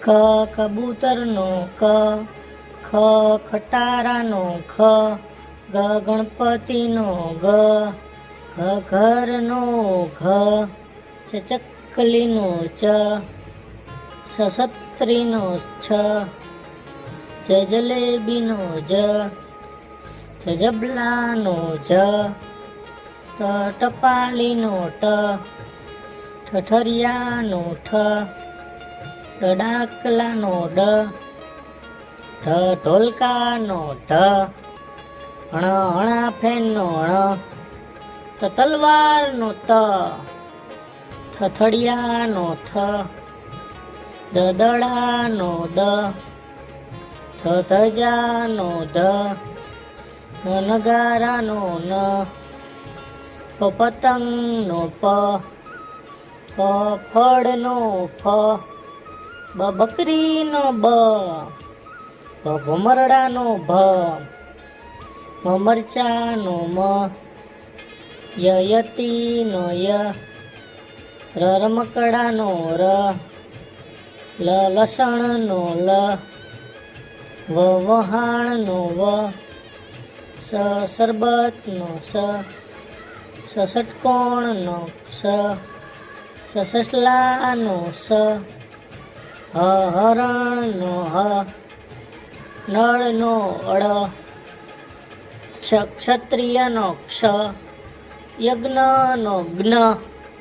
ક કબૂતરનો ક, ખ ખટારાનો ખ, ગ ગણપતિનો ગ, ઘ ઘરનો ઘ, ચ ચકલીનો ચ, છત્રીનો છ, જલેબીનો જ, જબલાનો જ, ટપાલીનો ટ, ઠઠરિયાનો ઠ, ડાકલાનો ડ, ઢોલકાનો ઢ, હણાફેનનો ણ, તલવારનો ત, થથડિયાનો થ, દડાનો દ, ધજાનો ધ, નગારાનો ન, પતંગનો પ, ફળનો ફ, બકરીનો બ, ભમરડાનો ભ, મરચાનો મ, યતીનો ય, રમકડાનો ર, લસણનો લ, વહાણનો વ, શરબતનો સ, ષટકોણનો સ, સસલાનો સ, હરણનો હ, નળનો અળ, ક્ષત્રિયનો ક્ષ, યજ્ઞનો જ્ઞ.